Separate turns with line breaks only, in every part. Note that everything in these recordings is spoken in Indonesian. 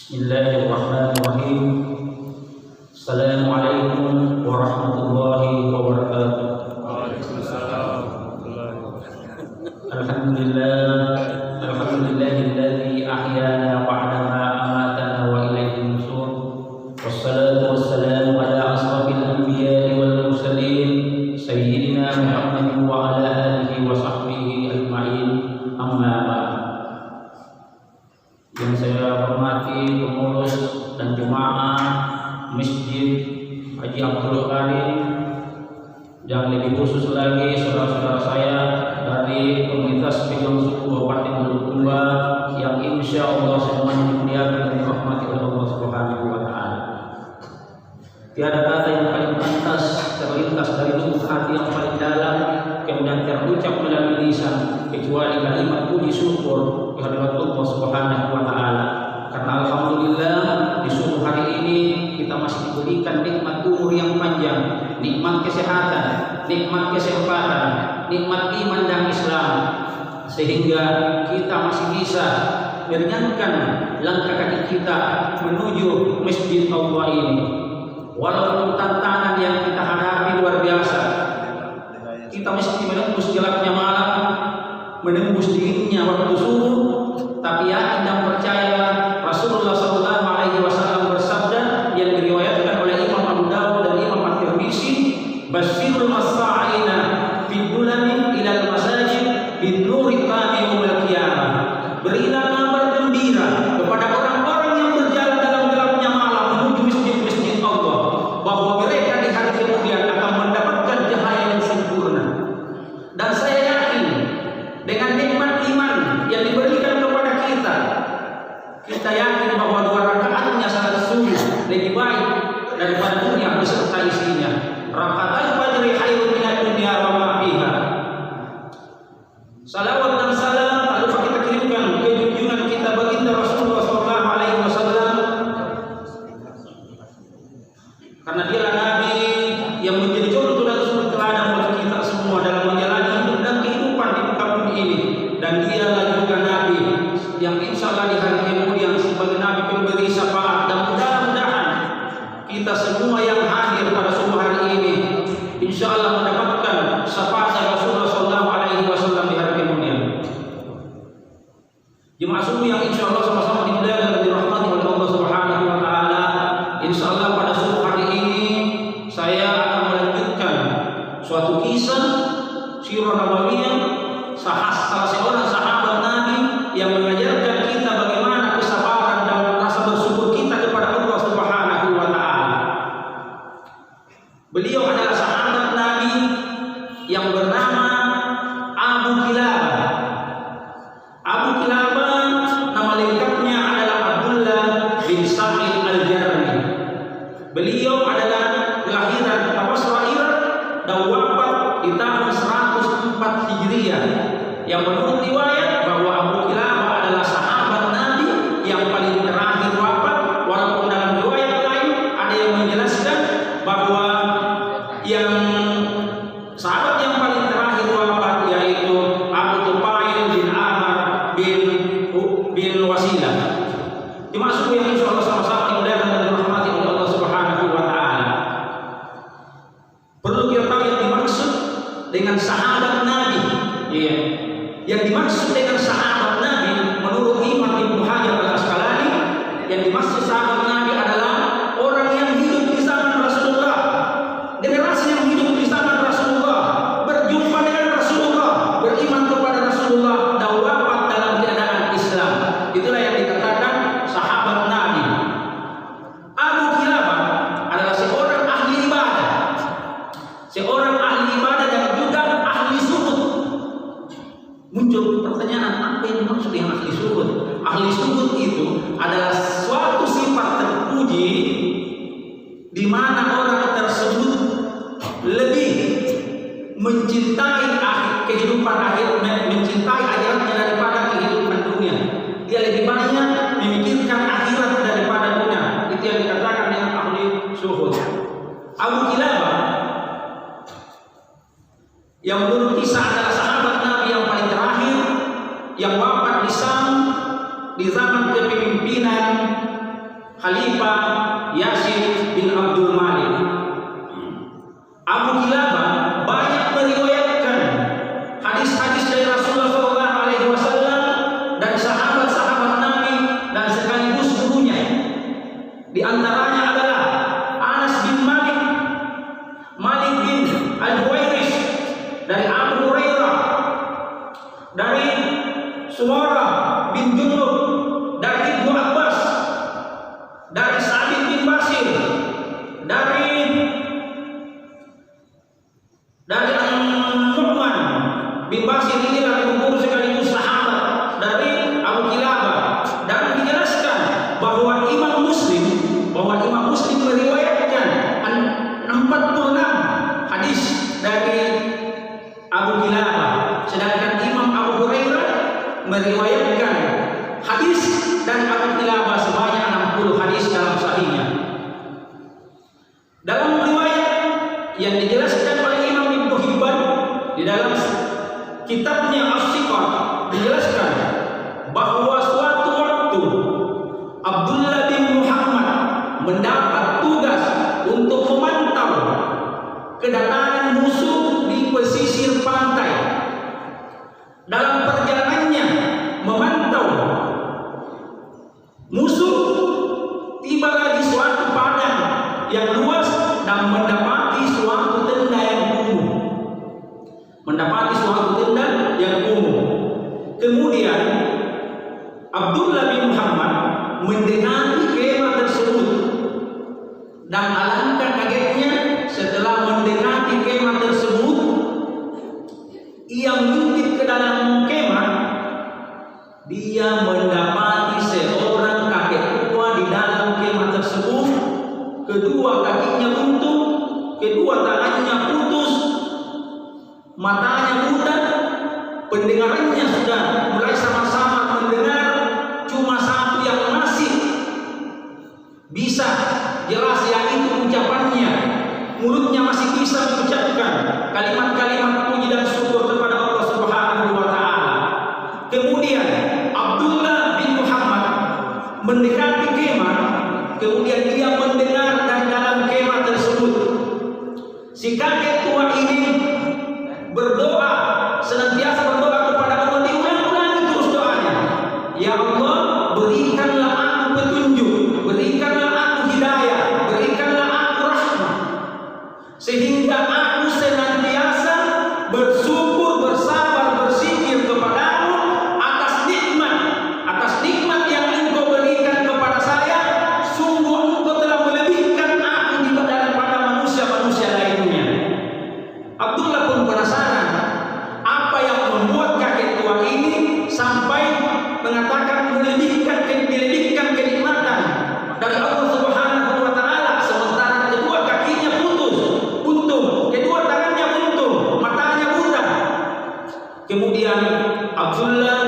Bismillahirrahmanirrahim. Assalamualaikum warahmatullahi wabarakatuh.
Waalaikumsalam.
Alhamdulillahilladzi ahyana ba'da ma amatana wa ilaihi nusyur. Wassalatu wassalamu ala asrafil anbiya'i wal mursalin sayyidina Muhammadin wa ala alihi wa sahbihi ajma'in. Amma ba'd. Yang saya hormati pengurus dan jemaah Masjid Haji Abdul Karim, yang lebih khusus lagi saudara-saudara saya dari komunitas pejuang suku Kabupaten Bulukumba yang insya Allah semuanya dimuliakan dan dirahmati oleh Allah Subhanahu wa Ta'ala. Tiada kata yang paling pantas terlintas dari lubuk hati yang paling dalam kemudian terucap melalui lisan kecuali kalimat puji syukur kehadirat Allah Subhanahu wa Ta'ala. Karena alhamdulillah di subuh hari ini kita masih diberikan nikmat umur yang panjang, nikmat kesehatan, nikmat kesempatan, nikmat iman dan Islam, sehingga kita masih bisa meringankan langkah kaki kita menuju masjid Allah ini. Walaupun tantangan yang kita hadapi luar biasa, kita mesti menembus gelapnya malam, menembus dinginnya waktu subuh, tapi yakin dan percaya Rasulullah SAW bersabda yang diriwayatkan oleh Imam Abu Dawud dan Imam At-Tirmizi, "Basyirul masa'ina fi dulamin ilal masajid bin nuri tami yaumil qiyamah." Berilah kabar gembira kepada orang-orang yang berjalan dalam gelapnya malam menuju masjid-masjid Allah bahwa mereka di hari kemudian akan mendapatkan cahaya yang sempurna. Dan saya yakin dengan nikmat iman yang diberikan kepada kita yakin bahwa 2 rakaatnya salat subuh lebih baik daripada dunia beserta isinya. Rakaatul fajri khairun minad dunya wa ma fiha. Salawat dan salam tak lupa kita kirimkan ke junjungan kita baginda Rasulullah SAW, karena dialah Nabi yang menjadi contoh dan suri teladan bagi kita semua dalam menjalani hidup dan kehidupan di muka bumi ini. Dan dialah juga Nabi yang insya Allah di hari kemudian sebagai Nabi pemberi syafaat. Dan mudah-mudahan kita semua yang hadir pada subuh hari ini insya Allah mendapatkan syafaat Rasulullah SAW di hari kemudian. Jemaah subuh yang insya Allah sama-sama dimuliakan dan dirahmati oleh Allah Subhanahu wa Ta'ala. Insya Allah pada subuh hari ini saya akan melanjutkan suatu kisah sirah nabawiyah salah seorang sahabat Nabi yang mengajarkan kita bagaimana kesabaran dan rasa bersyukur kita kepada Allah Subhanahu wa Ta'ala. Beliau adalah sahabat Nabi yang bernama Abu Kilabah. Abu Kilabah nama lengkapnya adalah Abdullah bin Sa'id Al-Jarmi. Beliau adalah kelahiran Basra Irak dan wafat di tahun 104 Hijriah. Yang menurut riwayat bahwa Abu Kilabah adalah sahabat Nabi yang paling terakhir wafat, walaupun dalam riwayat lain ada yang menjelaskan bahwa yang sahabat yang paling terakhir wafat yaitu Abu Tufail bin Amr bin Wasilah. Dimaksud yang insya Allah sama-sama dimuliakan dan dirahmati oleh Allah Subhanahu wa Ta'ala. Perlu kita tahu yang dimaksud dengan sahabat Nabi. Iya. Yang dimaksud dengan sahabat Nabi menurut Imam Ibnu Hajar Al-Asqalani, yang dimaksud sahabat Nabi adalah orang yang hidup di zaman Rasulullah, generasi yang hidup di zaman Rasulullah, berjumpa dengan Rasulullah, beriman kepada Rasulullah dan wafat dalam keadaan Islam. Itulah yang dikatakan sahabat Nabi. Abu Kilabah adalah seorang ahli ibadah, seorang ahli ibadah dan juga ahli zuhud. Muncul pertanyaan, apa yang dimaksud dengan ahli zuhud? Ahli zuhud itu adalah suatu sifat terpuji di mana orang tersebut lebih mencintai kehidupan akhir, mencintai akhiratnya daripada kehidupan dunia. Dia lebih banyak memikirkan akhirat daripada dunia. Itu yang dikatakan dengan ahli zuhud. Abu Kilabah yang menurut kisah adalah sahabat Nabi yang paling terakhir, yang wafat di Sam di zaman kepemimpinan Khalifah Yazid bin Abdul Malik. Abu Kilabah banyak meriwayatkan hadis-hadis dari Rasulullah SAW dan sahabat-sahabat Nabi dan sekaligus gurunya. Di antaranya adalah Anas bin Malik, Malik bin Al-Huwairis, dari Abu Hurairah, dari Sumara bin Jundub, dari Ibnu Abbas, dari Sa'id bin Basir, dari Nu'man bin Basir, inilah guru sekaligus sahabat dari Abu Kilabah, dan dijelaskan bahwa Imam Muslim meriwayatkan 46 hadis dari Abu Kilabah, sedangkan Imam Abu Hurairah meriwayatkan hadis dan Abu Kilabah sebanyak 60 hadis dalam sahihnya. Dalam riwayat yang dijelaskan oleh Imam Ibnu Hibban di dalam kitabnya As-Siqah, dijelaskan bahwa suatu waktu Abdullah bin Muhammad mendapat tugas untuk memantau kedatangan musuh di pesisir pantai. Dalam perjalanannya memantau musuh, tiba di suatu padang yang luas dan mendapati suatu tenda yang kumuh. Kemudian Abdullah bin Muhammad mendekati kemah tersebut, dan alangkah kagetnya setelah mendekati kemah tersebut, ia mengintip ke dalam kemah. Dia mendapati seorang kakek tua di dalam kemah tersebut. Kedua kakinya buntu, kedua tangannya putus, matanya buta, pendengarannya sudah mulai sama-sama mendengar, cuma satu yang masih bisa jelas, yaitu ucapannya. Mulutnya masih bisa mengucapkan kalimat-kalimat puji dan syukur kepada Allah Subhanahu wa Ta'ala. Kemudian Abdullah bin Muhammad mendekati kemah, kemudian dia mendengar dari dalam kemah tersebut si kakek tua ini berdoa, senantiasa berdoa kepada Allah, diulang-ulangi terus doanya. Ya Allah, berikanlah aku petunjuk, berikanlah aku hidayah, berikanlah aku rahmat, sehingga aku senantiasa bersyukur, bersabar, berzikir kepadamu atas nikmat yang Engkau berikan kepada saya. Sungguh Engkau telah melebihkan aku daripada manusia-manusia lainnya. Abdullah pun penasaran apa yang membuat kakek tua ini sampai mengatakan dilebihkan kenikmatan dari Allah Subhanahu wa Ta'ala, sementara kedua kakinya putus, buntung, kedua tangannya buntung, matanya buta. Kemudian Abdullah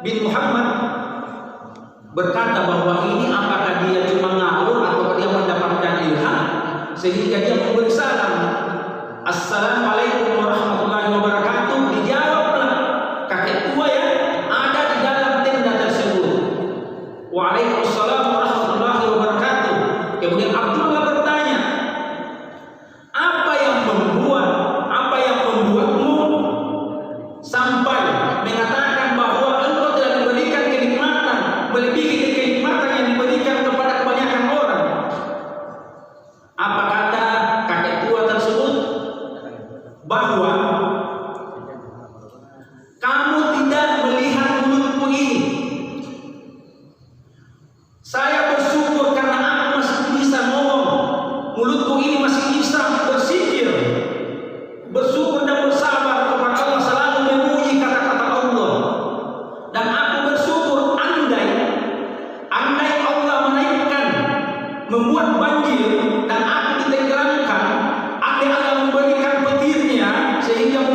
bin Muhammad berkata bahwa ini apakah dia cuma ngawur atau dia mendapatkan ilham, sehingga dia memberi salam, Assalamualaikum warahmatullahi wabarakatuh. Dijawablah kakek tua yang ada di dalam tenda tersebut, Waalaikumsalam warahmatullahi wabarakatuh. Kemudian Abdullah bertanya, apa yang membuatmu sampai mengatakan bahwa engkau telah diberikan kenikmatan melebihi kenikmatan yang diberikan kepada kebanyakan orang? Apa kata kakek tua tersebut? Bahwa kamu tidak melihat mulutku ini. Saya bersyukur karena aku masih bisa ngomong, mulutku ini masih bisa berzikir, bersyukur dan bersabar kepada Allah, selalu memuji kata-kata Allah. Dan aku bersyukur andai Allah menaikkan, membuat banjir dan aku ditenggelamkan, andai Allah memberikan petirnya sehingga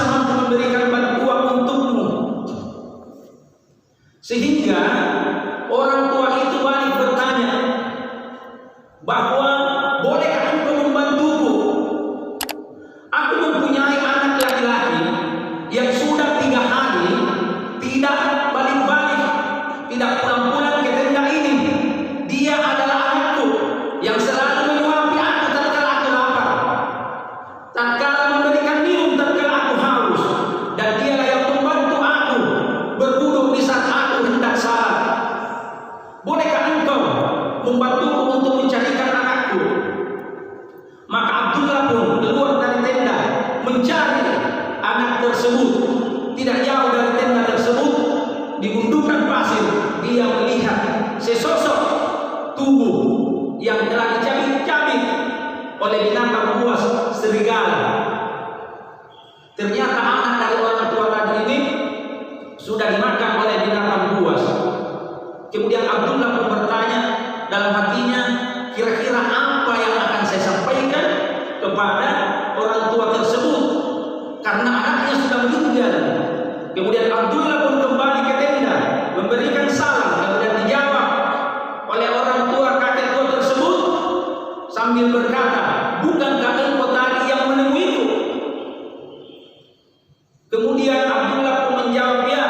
bisa mampu memberikan bantuan untukmu. Sehingga orang tua itu balik bertanya bahwa bolehkah engkau membantuku? Aku mempunyai anak laki-laki yang sudah 3 hari tidak balik-balik, tidak pulang-pulang ke tenda ini. Dia adalah anakku yang selalu menyuapi aku tatkala aku lapar, tatkala memberikan minum tatkala aku haus, dan dialah yang membantu aku berwudu di saat aku hendak salat. Bolehkah engkau membantuku untuk mencarikan anakku? Maka Abdullah pun keluar dari tenda mencari anak tersebut. Tidak jauh dari tenda tersebut, di gundukan pasir, dia melihat sesosok tubuh yang telah dicabik-cabik oleh binatang buas serigala. Ternyata anak dari orang tua tadi ini sudah dimakan oleh binatang buas. Kemudian Abdullah pun bertanya dalam hatinya, kira-kira apa yang akan saya sampaikan kepada orang tua tersebut, karena anaknya sudah meninggal. Kemudian Abdullah pun kembali ke tenda memberikan salam, kemudian dijawab oleh orang tua kakek tua tersebut sambil berkata, bukankah engkau tadi yang menemuiku? Kemudian Abdullah pun menjawab, ya,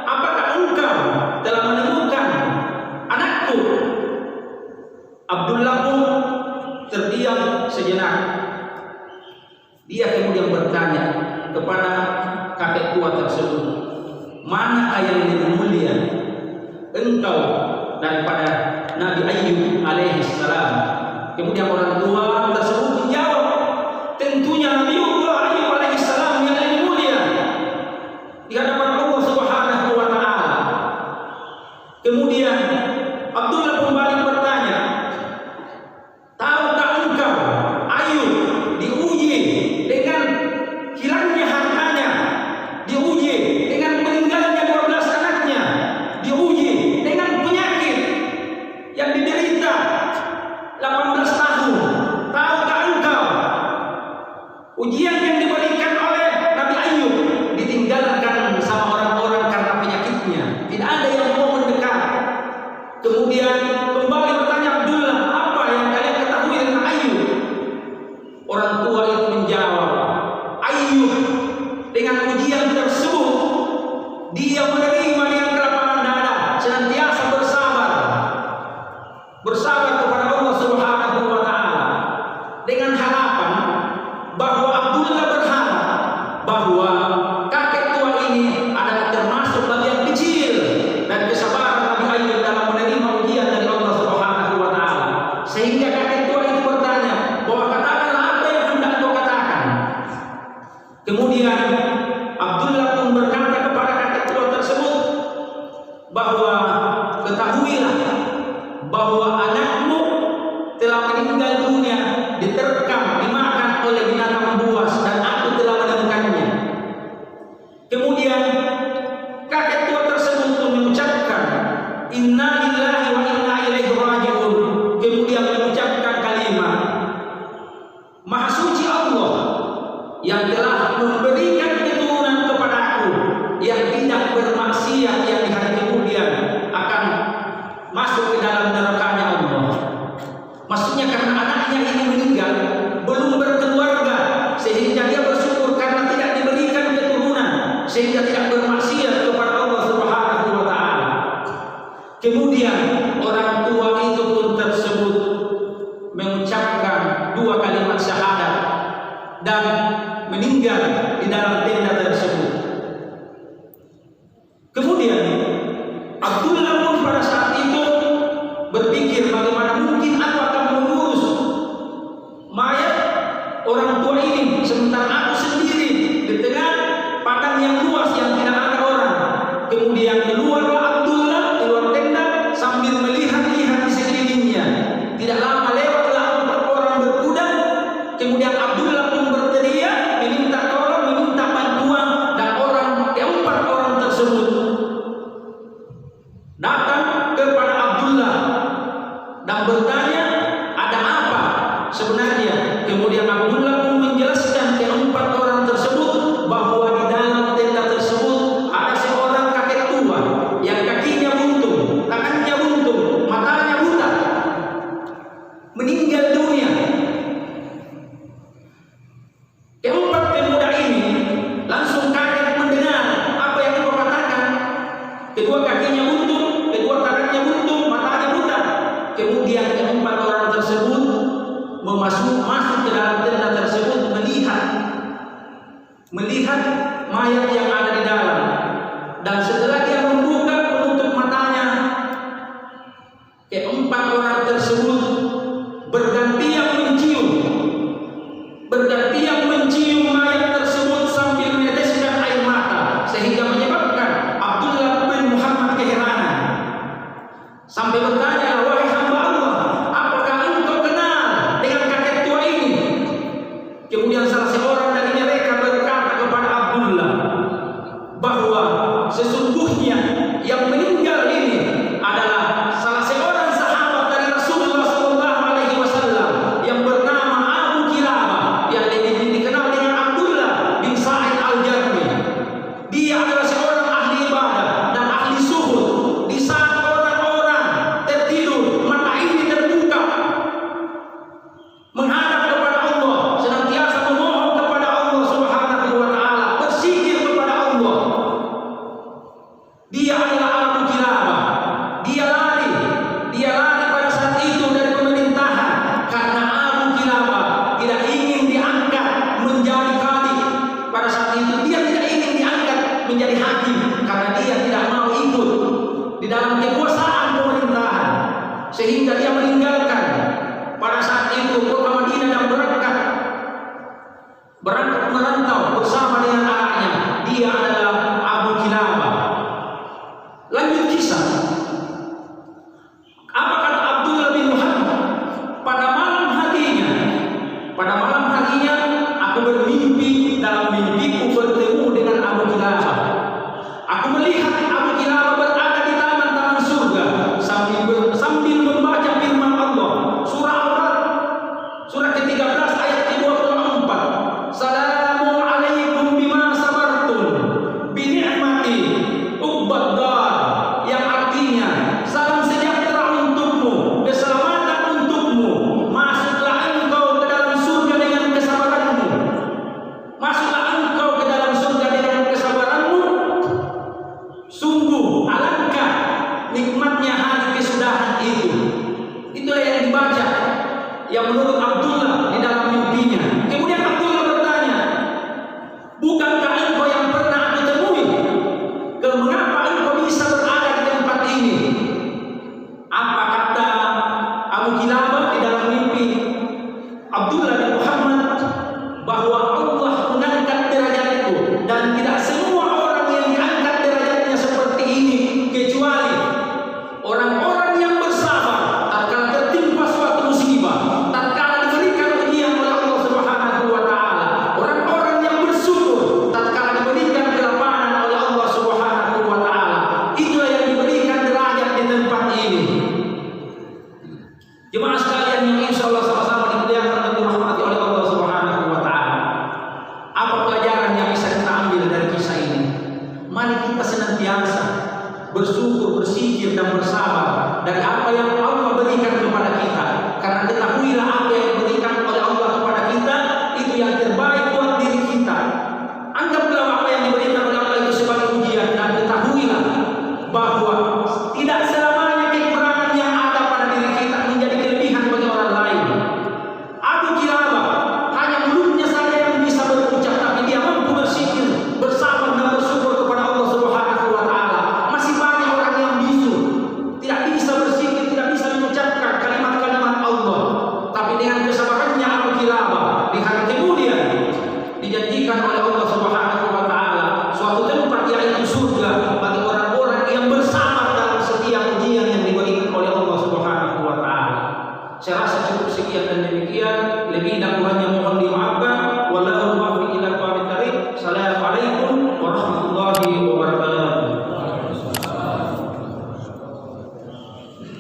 apakah engkau telah menemukan anakku? Abdullah pun terdiam sejenak. Dia kemudian bertanya kepada kakek tua tersebut, mana yang lebih mulia, engkau daripada Nabi Ayyub alaihi salam? Kemudian orang tua tersebut menjawab, tentunya Nabi Ayyub alaihi salam yang lebih mulia di hadapan Allah Subhanahu wa taala. Kemudian Abdullah kembali bertanya, tahukah engkau Ayub diuji dengan hilangnya hartanya, diuji dengan meninggalnya 12 anaknya, diuji dengan penyakit yang diderita 18 tahun. Tahukah engkau ujian yang diberikan oleh Nabi Ayub? Ditinggalkan sama orang-orang karena penyakitnya, tidak ada yang mau mendekat. Kemudian kembali bertanya Abdullah, apa yang kalian ketahui tentang Ayub? Orang tua itu menjawab, Ayub dengan ujian tersebut dia menerima dengan kelapangan dada, senantiasa bersabar kepada Allah Subhanahu wa taala dengan harapan bahwa Abdullah berharap bahwa kakek tua ini adalah termasuk bagian kecil dan kesabaran Nabi Ayub dalam menerima ujian dari Allah Subhanahu wa taala. Sehingga kakek tua itu bertanya bahwa katakanlah apa yang hendak kau katakan. Kemudian Abdullah pun berkata kepada kakek tua tersebut bahwa ketahuilah bahwa anakmu telah meninggal dunia, diterkam, dimakan oleh binatang buas, dan aku telah menemukannya. Kemudian kakek tua tersebut pun mengucapkan inna lillahi wa inna ilaihi raji'un. Kemudian mengucapkan kalimat, maha suci Allah yang telah memberikan keturunan kepadaku yang tidak bermaksiat, yang di hari kemudian akan masuk ke dalam nerakanya Allah. Maksudnya karena anaknya ini meninggal, belum berkeluarga, sehingga dia bersyukur karena tidak diberikan keturunan, sehingga tidak bermaksiat kepada Allah Subhanahu wa taala. Kemudian orang tua itu pun tersebut mengucapkan 2 kalimat syahadat dan meninggal di dalam tenda tersebut. Kemudian Abdullah pun pada saat itu berpikir bagaimana mungkin aku akan mengurus mayat orang tua ini sementara aku sendiri di tengah padang yang luas yang tidak ada orang. Kemudian keluarlah Abdullah keluar tenda sambil melihat-lihat di sekelilingnya. Tidak lama lewatlah 4 orang berkuda. Kemudian Abdullah pun berteriak meminta tolong, meminta bantuan, dan 4 orang tersebut melihat mayat yang ada di dalam, dan setelah dia menutup matanya, keempat orang tersebut bergantian mencium mayat tersebut sambil meneteskan air mata, sehingga menyebabkan Abdullah bin Muhammad keheranan sampai bertanya, wahai hamba Allah, apakah engkau kenal dengan kakek tua ini? Kemudian salah seorang dari mereka berkata kepada Abdullah bahwa sesungguhnya yang meninggal ini adalah salah seorang sahabat dari Rasulullah SAW yang bernama Abu Kilabah, yang dikenal dengan Abdullah bin Sa'id al-Jarmi. Dia adalah seorang ahli ibadah dan ahli zuhud. Di saat orang-orang tertidur, mata ini terbuka menghadap kepada Allah, senantiasa memohon kepada Allah Subhanahu wa taala, berzikir kepada Allah. Dia adalah Abu Kilabah. Dia lari pada saat itu dari pemerintahan karena Abu Kilabah tidak ingin diangkat menjadi qadhi. Pada saat itu dia tidak ingin diangkat menjadi hakim karena dia tidak mau ikut di dalam kekuasaan pemerintahan, sehingga dia meninggalkan pada saat itu kota Madinah dan berangkat merantau bersama dengan anaknya. Dia adalah Abu Kilabah. Lanjut kisah. Apa kata Abdullah bin Muhammad? Pada malam harinya aku bermimpi, dalam mimpiku bertemu dengan Abu Kilabah. Aku melihat Abu Kilabah berada di taman-taman surga sambil membaca firman Allah, surah Al-Ra'd, surah ke-13 ayat ke-24. Salamun alaikum bima sabartum bi ni'mati uqbad dar, yang artinya salam sejahtera untukmu, keselamatan untukmu, masuklah engkau ke dalam surga dengan kesabaranmu. Masuklah engkau ke dalam surga dengan kesabaranmu. Sungguh alangkah nikmatnya hari kesudahan itu. Itulah yang dibaca, yang menurut Abdullah di dalam mimpinya. Kemudian Abdullah bertanya, bukankah engkau yang pernah aku temui? Mengapa engkau bisa berada di tempat ini? Apa kata Abu Kilabah di dalam mimpi Abdullah bin Muhammad? Bahwa Allah mengangkat derajatku, dan tidak semua orang yang diangkat derajatnya seperti ini kecuali orang-orang yang bersabar tatkala tertimpa suatu musibah, tatkala diberikan ujian oleh Allah Subhanahu wa taala, orang-orang yang bersyukur tatkala diberikan kelaparan oleh Allah Subhanahu wa taala. Itulah yang diberikan derajat di tempat ini. Jemaah sekalian yang insyaallah sama-sama dimuliakan dan dirahmati oleh Allah Subhanahu wa taala. Apa pelajaran yang bisa kita ambil dari kisah ini? Mari kita senantiasa bersyukur, berzikir dan bersabar dari apa yang